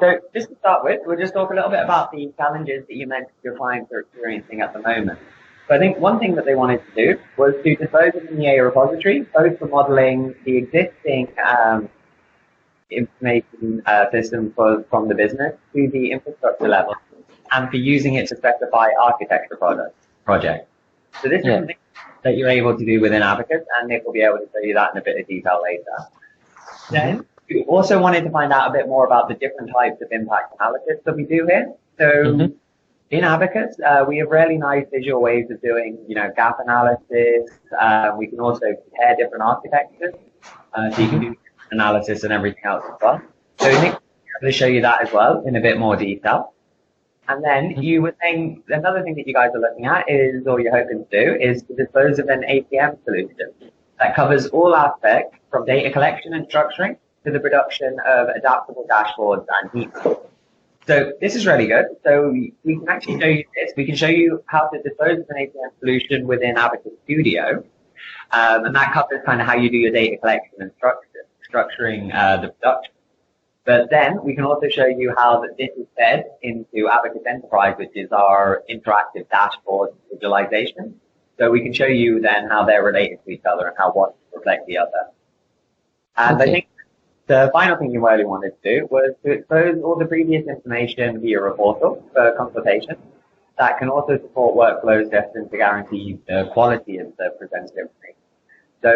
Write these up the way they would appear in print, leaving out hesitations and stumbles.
So just to start with, we'll just talk a little bit about the challenges that you mentioned your clients are experiencing at the moment. So I think one thing that they wanted to do was to dispose of an EA repository, both for modeling the existing information system from the business to the infrastructure level, and for using it to specify architecture projects. So this is something that you're able to do within Abacus, and Nick will be able to show you that in a bit of detail later. Then we also wanted to find out a bit more about the different types of impact analysis that we do here. So in Abacus, we have really nice visual ways of doing, gap analysis. We can also compare different architectures. So you can do analysis and everything else as well. So Nick will be able to show you that as well in a bit more detail. And then you were saying another thing that you guys are looking at is, or you're hoping to do, is to dispose of an APM solution that covers all aspects from data collection and structuring to the production of adaptable dashboards and heat maps. So this is really good. So we can actually show you this. We can show you how to dispose of an APM solution within Abacus Studio. And that covers kind of how you do your data collection and structuring the production. But then we can also show you how this is fed into Abacus Enterprise, which is our interactive dashboard visualization. So we can show you then how they're related to each other and how one reflects the other. And I think the final thing you really wanted to do was to expose all the previous information via a portal for consultation that can also support workflows destined to guarantee the quality of the presented information. So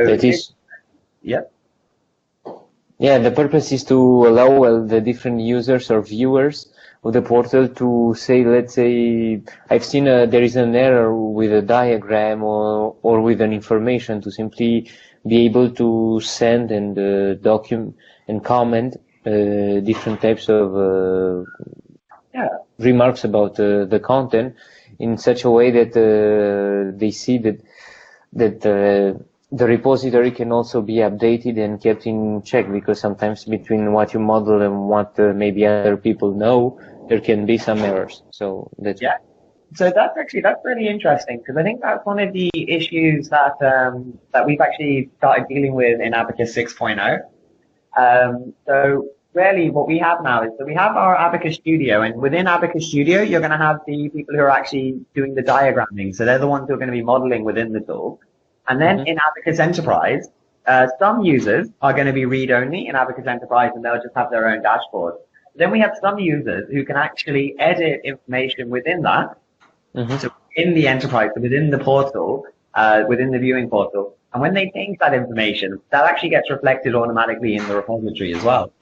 Yeah, the purpose is to allow the different users or viewers of the portal to say, let's say, I've seen there is an error with a diagram or with an information, to simply be able to send and document and comment different types of remarks about the content in such a way that they see that the repository can also be updated and kept in check, because sometimes between what you model and what maybe other people know, there can be some errors. So that's So that's really interesting, because I think that's one of the issues that that we've actually started dealing with in Abacus 6.0. So really what we have now is that we have our Abacus Studio, and within Abacus Studio, you're going to have the people who are actually doing the diagramming. So they're the ones who are going to be modeling within the tool. And then in Abacus Enterprise, some users are going to be read-only in Abacus Enterprise, and they'll just have their own dashboard. Then we have some users who can actually edit information within that. So in the enterprise, within the portal, within the viewing portal. And when they change that information, that actually gets reflected automatically in the repository as well.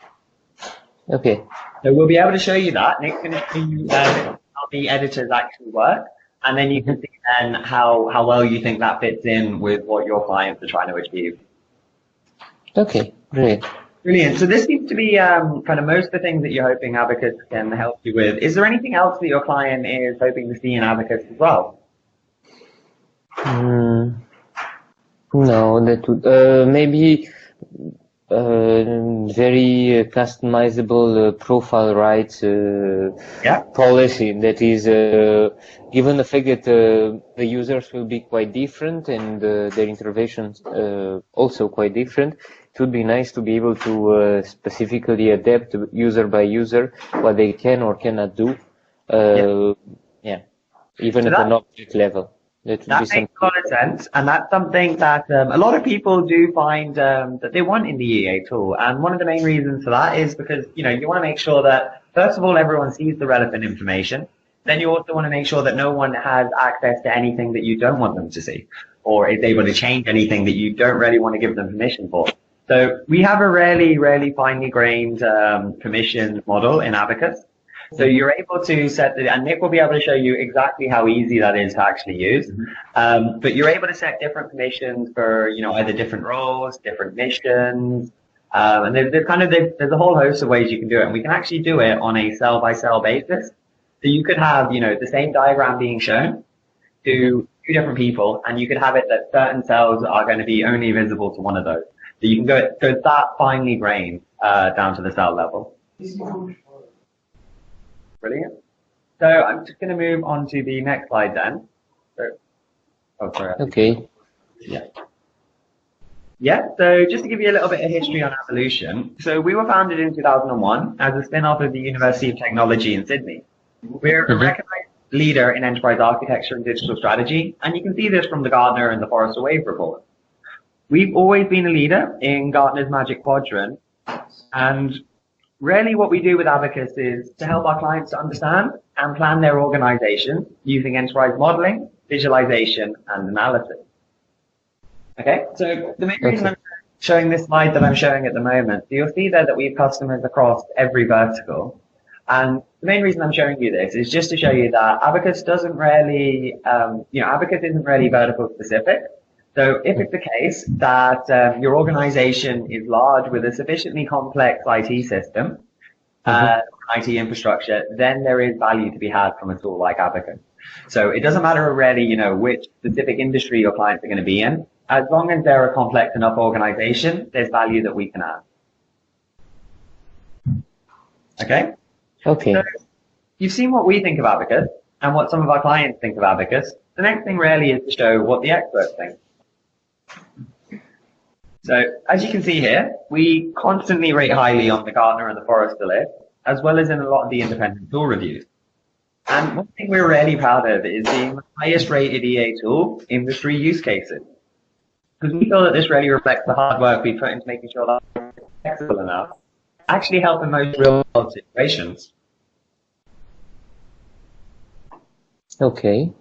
Okay. So we'll be able to show you that. Nick's going to show you how the editors actually work. And then you can see then how well you think that fits in with what your clients are trying to achieve. Okay, great. Brilliant. So this seems to be kind of most of the things that you're hoping Abacus can help you with. Is there anything else that your client is hoping to see in Abacus as well? No, that would maybe very customizable profile rights policy. That is, given the fact that the users will be quite different and their interventions also quite different, it would be nice to be able to specifically adapt user by user what they can or cannot do. Even at an object level. That makes a lot of sense, and that's something that a lot of people do find that they want in the EA tool. And one of the main reasons for that is because you want to make sure that first of all everyone sees the relevant information. Then you also want to make sure that no one has access to anything that you don't want them to see, or is able to change anything that you don't really want to give them permission for. So we have a really finely grained permission model in Abacus. So you're able to set the, and Nick will be able to show you exactly how easy that is to actually use. But you're able to set different permissions for, either different roles, different missions. And there's a whole host of ways you can do it. And we can actually do it on a cell by cell basis. So you could have, the same diagram being shown to two different people, and you could have it that certain cells are going to be only visible to one of those. So you can go that finely grained, down to the cell level. Brilliant. So I'm just going to move on to the next slide then. Okay. Okay. Yeah, so just to give you a little bit of history on Avolution. So we were founded in 2001 as a spin-off of the University of Technology in Sydney. We're a Mm-hmm. recognized leader in enterprise architecture and digital strategy, and you can see this from the Gartner and the Forrester Wave report. We've always been a leader in Gartner's Magic Quadrant, and really what we do with Abacus is to help our clients to understand and plan their organization using enterprise modeling, visualization, and analysis. Okay, so the main reason I'm showing this slide that I'm showing at the moment, so you'll see there that we have customers across every vertical. And the main reason I'm showing you this is just to show you that Abacus doesn't really, Abacus isn't really vertical specific. So if it's the case that your organization is large with a sufficiently complex IT system, IT infrastructure, then there is value to be had from a tool like Abacus. So it doesn't matter really, which specific industry your clients are going to be in. As long as they're a complex enough organization, there's value that we can add. Okay? Okay. So you've seen what we think of Abacus and what some of our clients think of Abacus. The next thing really is to show what the experts think. So as you can see here, we constantly rate highly on the Gartner and the Forrester list, as well as in a lot of the independent tool reviews. And one thing we're really proud of is being the highest rated EA tool in the 3 use cases. Because we feel that this really reflects the hard work we put into making sure that it's flexible enough to actually help in most real world situations. Okay.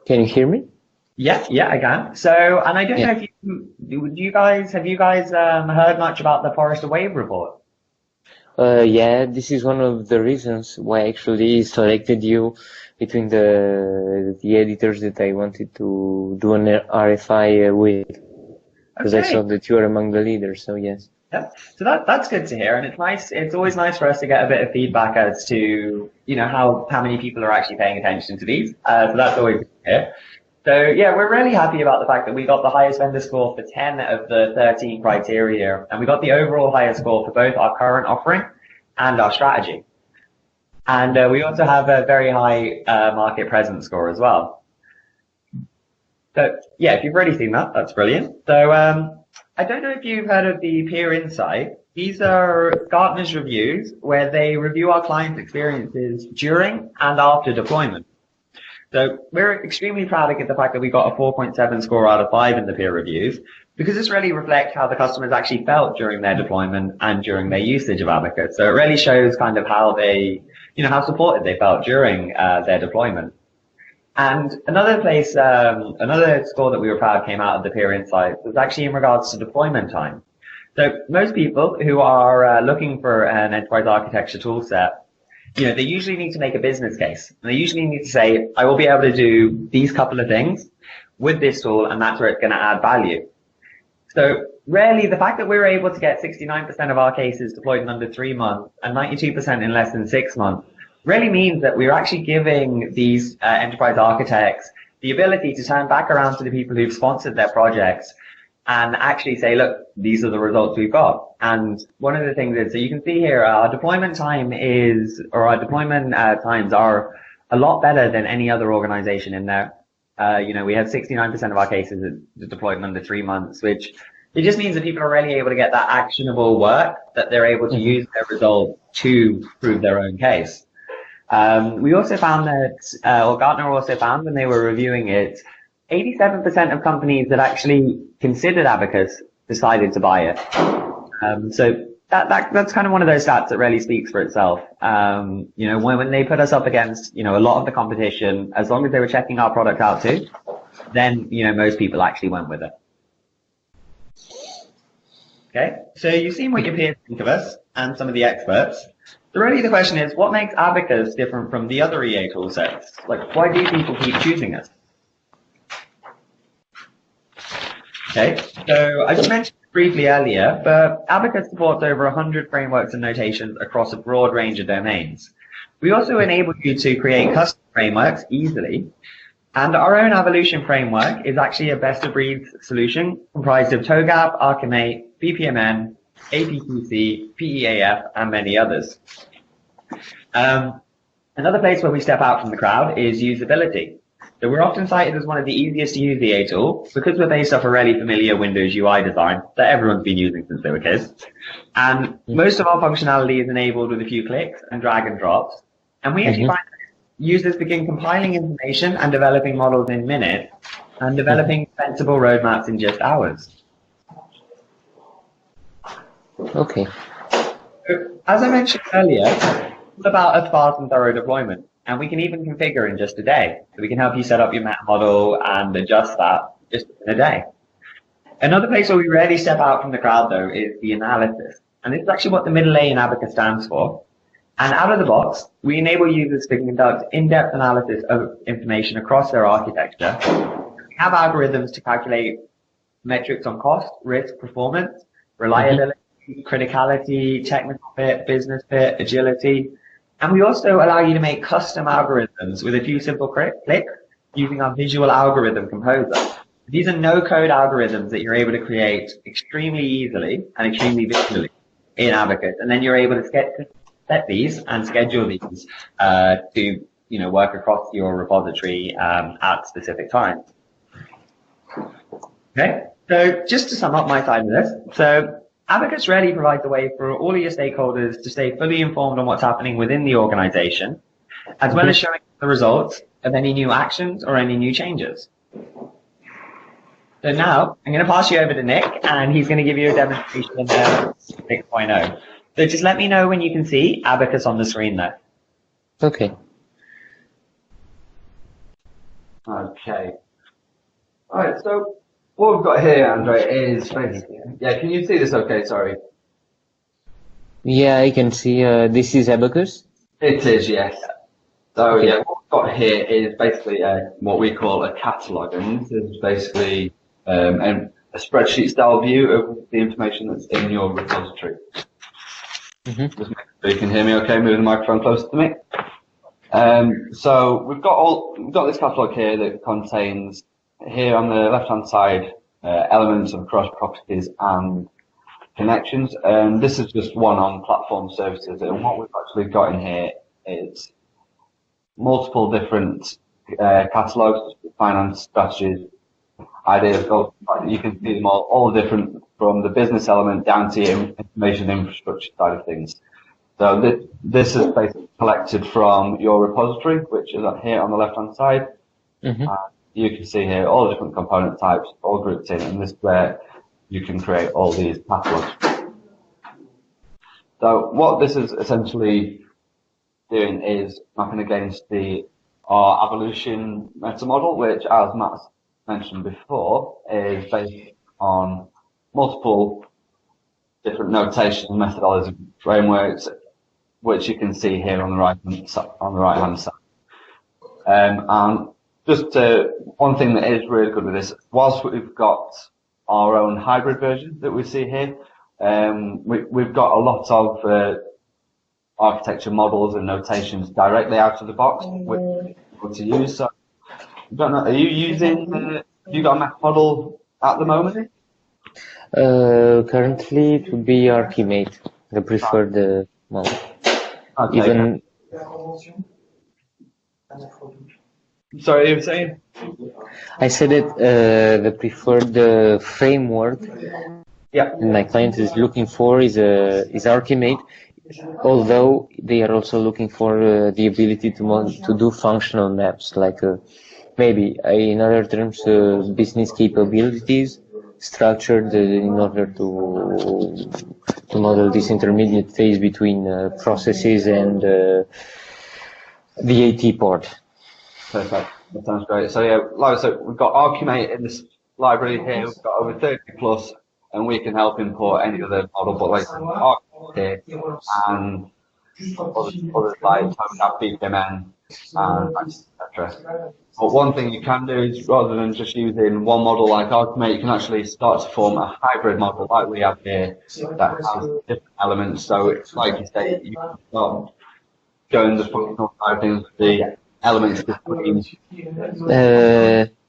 Can you hear me? Yeah, I can. So, and I don't know if have you guys heard much about the Forrester Wave report? Yeah, this is one of the reasons why I actually selected you between the editors that I wanted to do an RFI with, because I saw that you are among the leaders. So yes. Yeah, so that's good to hear, and it's nice. It's always nice for us to get a bit of feedback as to how many people are actually paying attention to these. So that's always good to hear. So yeah, we're really happy about the fact that we got the highest vendor score for 10 of the 13 criteria, and we got the overall highest score for both our current offering and our strategy. And we also have a very high market presence score as well. So yeah, if you've already seen that, that's brilliant. So I don't know if you've heard of the Peer Insight. These are Gartner's reviews where they review our clients' experiences during and after deployment. So we're extremely proud of the fact that we got a 4.7 score out of 5 in the peer reviews, because this really reflects how the customers actually felt during their deployment and during their usage of Abacus. So it really shows kind of how they, how supported they felt during their deployment. And another score that we were proud came out of the Peer Insights was actually in regards to deployment time. So most people who are looking for an enterprise architecture tool set, they usually need to make a business case. And they usually need to say, I will be able to do these couple of things with this tool, and that's where it's going to add value. So really, the fact that we're able to get 69% of our cases deployed in under 3 months and 92% in less than 6 months really means that we're actually giving these enterprise architects the ability to turn back around to the people who've sponsored their projects and actually say, look, these are the results we've got. And one of the things is, so you can see here, our deployment times are a lot better than any other organization in there. We have 69% of our cases deployed in under 3 months, which it just means that people are really able to get that actionable work that they're able to use their results to prove their own case. We also found that, or Gartner also found when they were reviewing it, 87% of companies that actually considered Abacus decided to buy it. So that's kind of one of those stats that really speaks for itself. When they put us up against, a lot of the competition, as long as they were checking our product out too, then, most people actually went with it. Okay. So you've seen what your peers think of us and some of the experts. So really the question is, what makes Abacus different from the other EA tool sets? Like, why do people keep choosing us? Okay, so I just mentioned it briefly earlier, but Abacus supports over 100 frameworks and notations across a broad range of domains. We also enable you to create custom frameworks easily, and our own Avolution framework is actually a best-of-breed solution comprised of TOGAF, Archimate, BPMN, APQC, PEAF, and many others. Another place where we step out from the crowd is usability. So we're often cited as one of the easiest to use VA tools because we're based off a really familiar Windows UI design that everyone's been using since they were kids. And most of our functionality is enabled with a few clicks and drag and drops. And we actually find that users begin compiling information and developing models in minutes and developing sensible roadmaps in just hours. Okay. So, as I mentioned earlier, it's about a fast and thorough deployment. And we can even configure in just a day. So we can help you set up your meta model and adjust that just in a day. Another place where we rarely step out from the crowd, though, is the analysis. And this is actually what the middle A in Abacus stands for. And out of the box, we enable users to conduct in-depth analysis of information across their architecture. We have algorithms to calculate metrics on cost, risk, performance, reliability, criticality, technical fit, business fit, agility. And we also allow you to make custom algorithms with a few simple clicks using our visual algorithm composer. These are no-code algorithms that you're able to create extremely easily and extremely visually in Abacus. And then you're able to set these and schedule these to work across your repository at specific times. Okay, so just to sum up my side of this. So Abacus really provides a way for all of your stakeholders to stay fully informed on what's happening within the organization, as well as showing the results of any new actions or any new changes. So now I'm going to pass you over to Nick, and he's going to give you a demonstration of 6.0. So just let me know when you can see Abacus on the screen there. Okay. Okay. All right, so what we've got here, Andre, is basically, can you see this okay? Sorry. Yeah, I can see this is Abacus. It is, yes. So, what we've got here is basically what we call a catalog, and this is basically a spreadsheet style view of the information that's in your repository. Just make sure you can hear me okay, move the microphone closer to me. So we've got this catalog here that contains, here on the left-hand side, elements of cross properties and connections. This is just one on platform services, and what we've actually got in here is multiple different catalogs, finance strategies, ideas. You can see them all different from the business element down to your information infrastructure side of things. So this is basically collected from your repository, which is up here on the left-hand side. You can see here all the different component types, all grouped in, and this is where you can create all these catalogs. So what this is essentially doing is mapping against our Avolution meta model, which, as Matt mentioned before, is based on multiple different notations, methodologies, frameworks, which you can see here on the right-hand side. And just one thing that is really good with this, whilst we've got our own hybrid version that we see here, we've got a lot of architecture models and notations directly out of the box, which we're able to use. So, I don't know, are you using? Have you got a map model at the moment? Currently, it would be Archimate, the preferred model. Okay. Even. Sorry, you were saying? I said that the preferred framework my client is looking for is Archimate, although they are also looking for the ability to do functional maps, like maybe in other terms business capabilities structured in order to model this intermediate phase between processes and the AT part. Perfect. That sounds great. So like I said, we've got Archimate in this library here. We've got over 30 plus, and we can help import any other model, but like Archimate here, and others like BPMN and etc. But one thing you can do is, rather than just using one model like Archimate, you can actually start to form a hybrid model like we have here that has different elements. So it's like you say, you can start going the functional side of things, the elements between.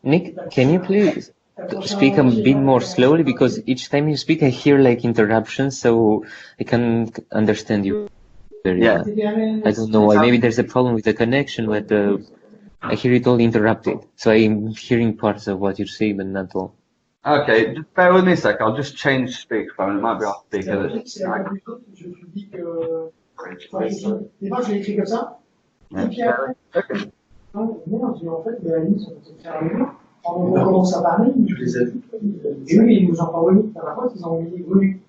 Nick, can you please speak a bit more slowly, because each time you speak I hear like interruptions, so I can't understand you very well. I don't know why. Maybe there's a problem with the connection, but I hear it all interrupted. So I'm hearing parts of what you say, but not all. Okay, just bear with me a sec. I'll just change speakerphone. It might be off speaker. Okay. On commence à parler, et eux, ils nous ont envoyé par la boîte, ils ont mis Volu.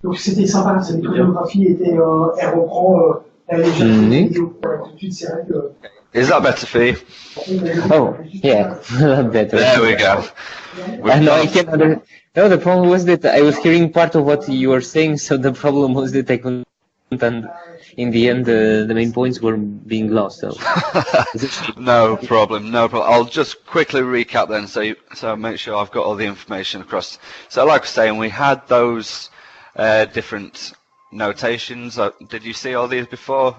Donc c'était sympa, cette chorégraphie était, elle reprend la légère vidéo pour la tout de suite, c'est vrai que. Is that better for you? Oh, yeah, a lot better. There we go. No, I can't no, the problem was that I was hearing part of what you were saying, so the problem was that I couldn't, and in the end, the main points were being lost. So. No problem, no problem. I'll just quickly recap then, so make sure I've got all the information across. So, like I was saying, we had those different notations. Did you see all these before?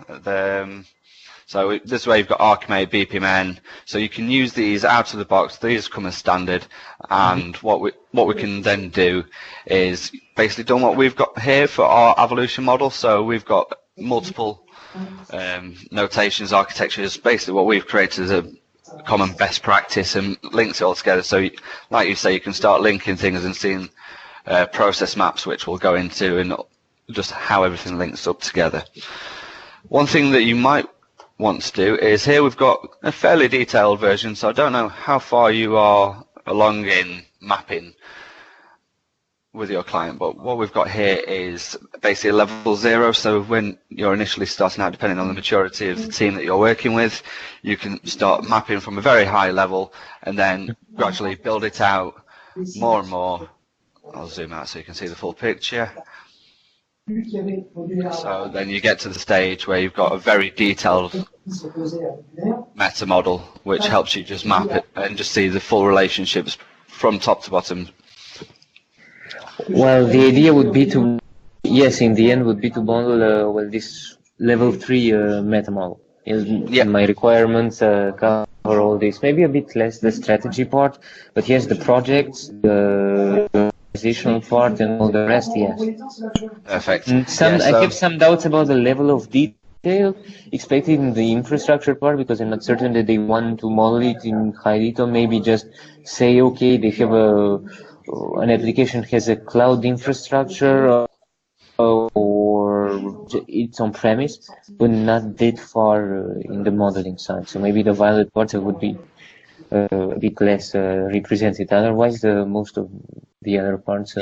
So this way you've got Archimate, BPMN, so you can use these out of the box. These come as standard, and what we can then do is basically done what we've got here for our Avolution model. So we've got multiple notations, architectures. Basically what we've created is a common best practice and links it all together. So like you say, you can start linking things and seeing process maps, which we'll go into, and just how everything links up together. One thing that you might want to do is here we've got a fairly detailed version, so I don't know how far you are along in mapping with your client, but what we've got here is basically level 0. So when you're initially starting out, depending on the maturity of the team that you're working with, you can start mapping from a very high level and then gradually build it out more and more. I'll zoom out so you can see the full picture. So then you get to the stage where you've got a very detailed meta model, which helps you just map it and just see the full relationships from top to bottom. Well, the idea would be to, yes, in the end would be to bundle well, this level 3 meta model. My requirements cover all this, maybe a bit less the strategy part, but yes, the projects, the organizational part and all the rest, yes. Perfect. I have some doubts about the level of detail expected in the infrastructure part, because I'm not certain that they want to model it in high detail. Maybe just say, okay, they have an application has a cloud infrastructure or it's on premise, but not that far in the modeling side. So maybe the violet parts would be a bit less represented. Otherwise, most of the other parts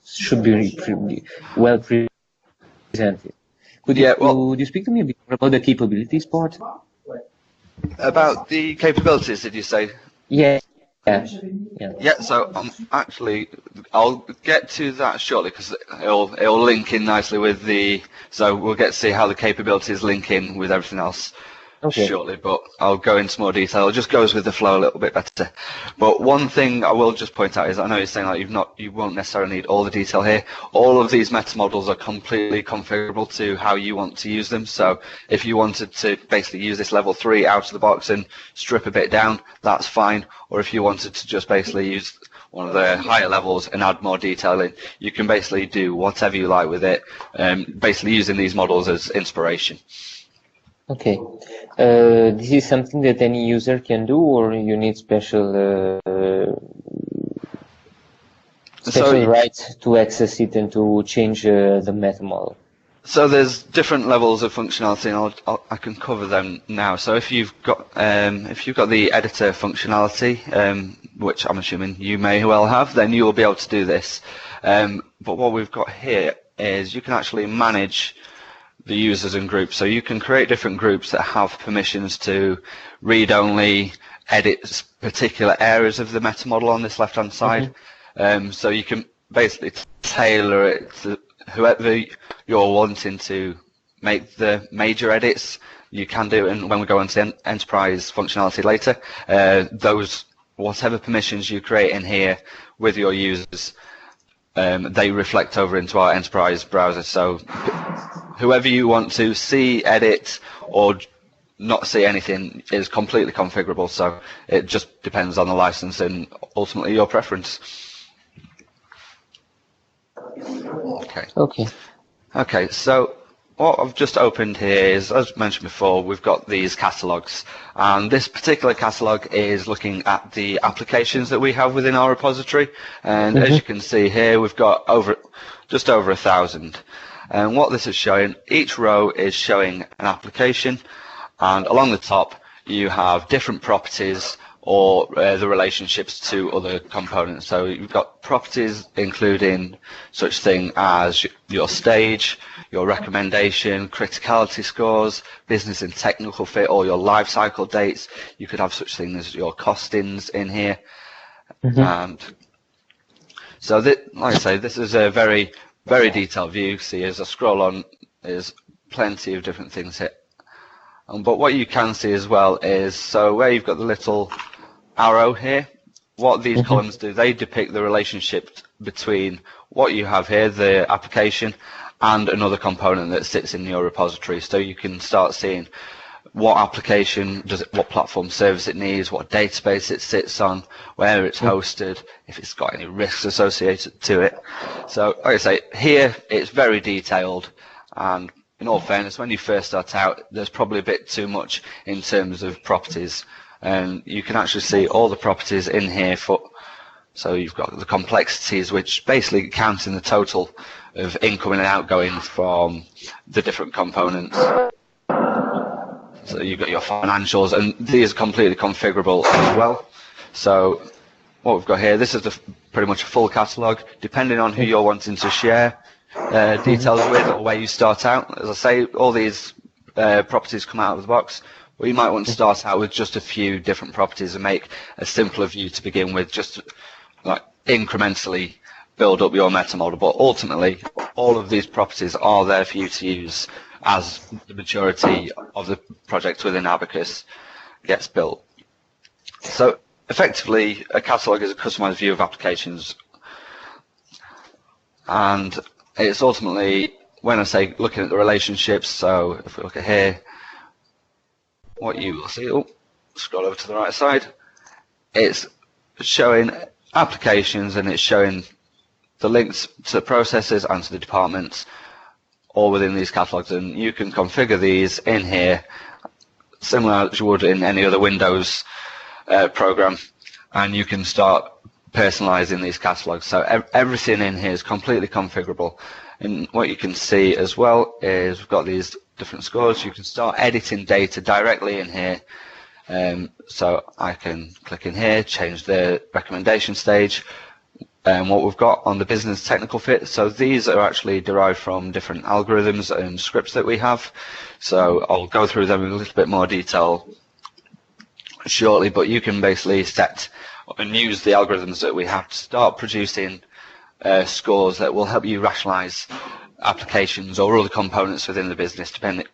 should be well presented. Could you speak to me a bit more about the capabilities part? About the capabilities, did you say? Yeah. Yeah, so actually, I'll get to that shortly because it'll link in nicely with so we'll get to see how the capabilities link in with everything else shortly, but I'll go into more detail. It just goes with the flow a little bit better. But one thing I will just point out is, I know you're saying like you won't necessarily need all the detail here. All of these meta models are completely configurable to how you want to use them. So if you wanted to basically use this level 3 out of the box and strip a bit down, that's fine. Or if you wanted to just basically use one of the higher levels and add more detail in, you can basically do whatever you like with it, basically using these models as inspiration. Okay. This is something that any user can do, or you need special rights to access it and to change the meta model? So there's different levels of functionality, and I can cover them now. So if you've got the editor functionality, which I'm assuming you may well have, then you will be able to do this. But what we've got here is you can actually manage the users and groups. So you can create different groups that have permissions to read only, edit particular areas of the meta model on this left-hand side. So you can basically tailor it to whoever you're wanting to make the major edits. You can do it, and when we go into enterprise functionality later, whatever permissions you create in here with your users, they reflect over into our enterprise browser. So whoever you want to see, edit, or not see anything is completely configurable. So it just depends on the license and ultimately your preference. Okay. So what I've just opened here is, as mentioned before, we've got these catalogs, and this particular catalog is looking at the applications that we have within our repository, and as you can see here, we've got just over 1,000. And what this is showing, each row is showing an application, and along the top you have different properties or the relationships to other components. So you've got properties including such thing as your stage, your recommendation, criticality scores, business and technical fit, or your life cycle dates. You could have such things as your costings in here. And so like I say, this is a very, very detailed view. See, as I scroll on, there's plenty of different things here. But what you can see as well is, so where you've got the little arrow here, what these columns do, they depict the relationship between what you have here, the application, and another component that sits in your repository. So you can start seeing what application does it, what platform service it needs, what database it sits on, where it's hosted, if it's got any risks associated to it. So like I say, here it's very detailed, and in all fairness, when you first start out, there's probably a bit too much in terms of properties. And you can actually see all the properties in here so you've got the complexities, which basically count in the total of incoming and outgoing from the different components. So you've got your financials, and these are completely configurable as well. So what we've got here, this is pretty much a full catalog, depending on who you're wanting to share details with or where you start out. As I say, all these properties come out of the box. Well, you might want to start out with just a few different properties and make a simpler view to begin with, just like incrementally build up your meta model. But ultimately, all of these properties are there for you to use as the maturity of the project within Abacus gets built. So effectively, a catalog is a customized view of applications. And it's ultimately, when I say looking at the relationships, so if we look at here, what you will see, scroll over to the right side, it's showing applications and it's showing the links to processes and to the departments all within these catalogs, and you can configure these in here similar as you would in any other Windows program, and you can start personalizing these catalogs. So everything in here is completely configurable. And what you can see as well is we've got these different scores. You can start editing data directly in here. So I can click in here, change the recommendation stage, and what we've got on the business technical fit. So these are actually derived from different algorithms and scripts that we have. So I'll go through them in a little bit more detail shortly, but you can basically set and use the algorithms that we have to start producing scores that will help you rationalize applications or other components within the business, depending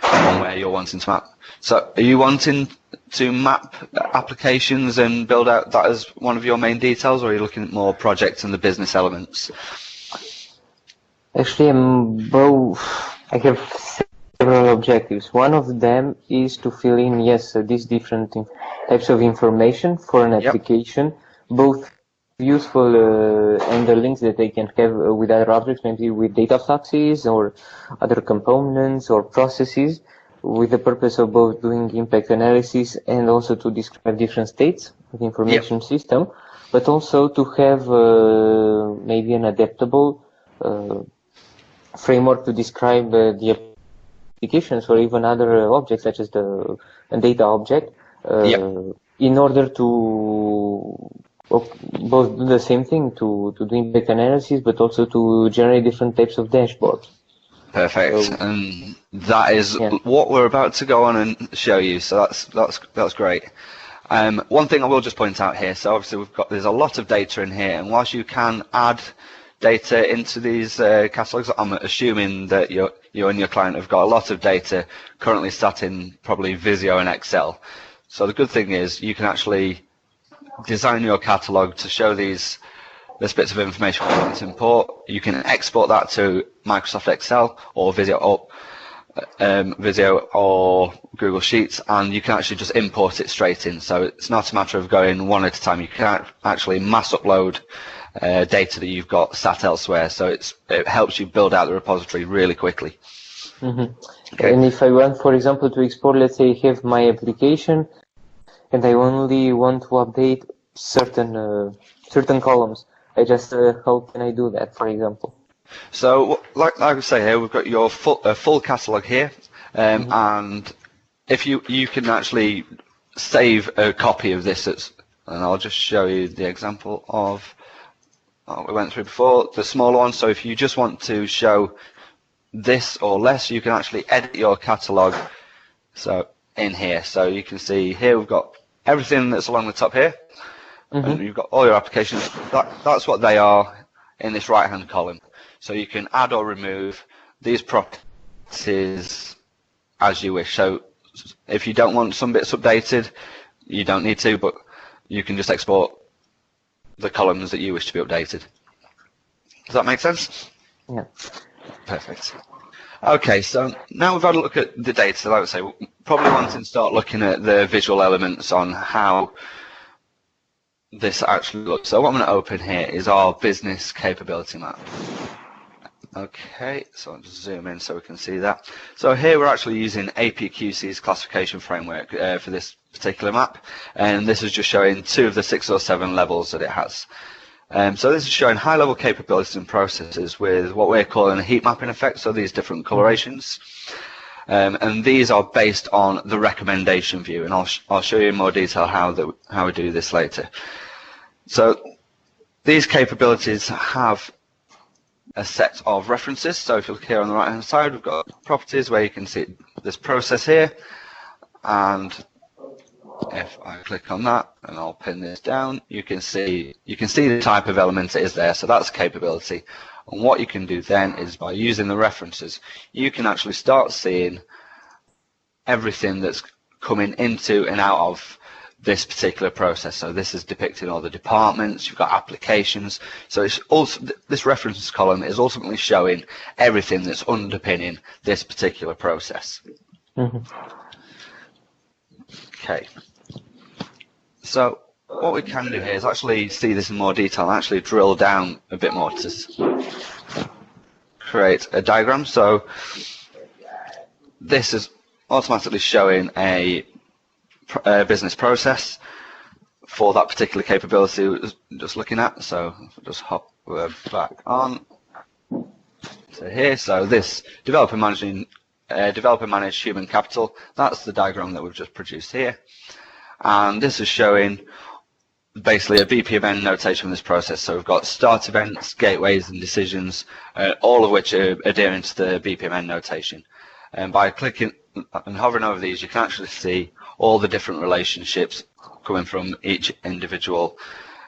on where you're wanting to map. So are you wanting to map applications and build out that as one of your main details, or are you looking at more projects and the business elements? Actually, I'm both. I have several objectives. One of them is to fill in, these different types of information for an application, both useful and the links that they can have with other objects, maybe with data fluxes or other components or processes, with the purpose of both doing impact analysis and also to describe different states of the information system, but also to have maybe an adaptable framework to describe the applications or even other objects such as the data object in order to both do the same thing, to do impact analysis, but also to generate different types of dashboards. Perfect, so, and that is what we're about to go on and show you. So that's great. One thing I will just point out here. So obviously there's a lot of data in here, and whilst you can add data into these catalogs, I'm assuming that you and your client have got a lot of data currently sat in probably Visio and Excel. So the good thing is you can actually design your catalog to show these bits of information we want to import. You can export that to Microsoft Excel or Visio or Google Sheets, and you can actually just import it straight in. So it's not a matter of going one at a time. You can actually mass upload data that you've got sat elsewhere. So it helps you build out the repository really quickly. Okay. And if I want, for example, to export, let's say I have my application, and I only want to update certain columns, I just how can I do that, for example? So, like I say here, we've got your full catalog here, and if you can actually save a copy of this, and I'll just show you the example of what we went through before, the smaller one. So if you just want to show this or less, you can actually edit your catalog. So in here, so you can see here we've got everything that's along the top here, and you've got all your applications. That's what they are in this right-hand column. So you can add or remove these properties as you wish. So if you don't want some bits updated, you don't need to, but you can just export the columns that you wish to be updated. Does that make sense? Yeah. Perfect. Okay, so now we've had a look at the data. Like I say, we're probably wanting to start looking at the visual elements on how this actually looks. So what I'm going to open here is our business capability map. Okay, so I'll just zoom in so we can see that. So here we're actually using APQC's classification framework for this particular map, and this is just showing 2 of the 6 or 7 levels that it has. So this is showing high-level capabilities and processes with what we're calling a heat mapping effect, so these different colorations. And these are based on the recommendation view, and I'll show you in more detail how we do this later. So these capabilities have a set of references. So if you look here on the right hand side, we've got properties where you can see this process here, and if I click on that and I'll pin this down, you can see the type of element it is there. So that's capability. And what you can do then is, by using the references, you can actually start seeing everything that's coming into and out of this particular process. So this is depicting all the departments, you've got applications. So it's also, this references column is ultimately showing everything that's underpinning this particular process. Okay. So what we can do here is actually see this in more detail and actually drill down a bit more to create a diagram. So this is automatically showing a business process for that particular capability we were just looking at. So just hop back on to here. So this developer managed human capital, that's the diagram that we've just produced here. And this is showing basically a BPMN notation of this process. So we've got start events, gateways and decisions, all of which are adhering to the BPMN notation. And by clicking and hovering over these, you can actually see all the different relationships coming from each individual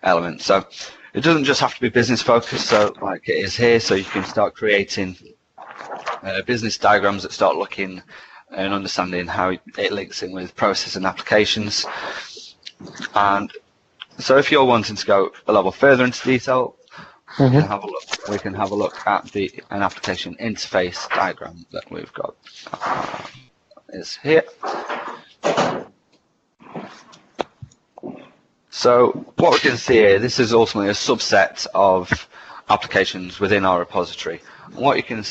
element. So it doesn't just have to be business focused, so like it is here, so you can start creating business diagrams that start looking and understanding how it links in with process and applications. And so if you're wanting to go a level further into detail, we can have a look at an application interface diagram that we've got. Is here. So what we can see here, this is ultimately a subset of applications within our repository. And what you can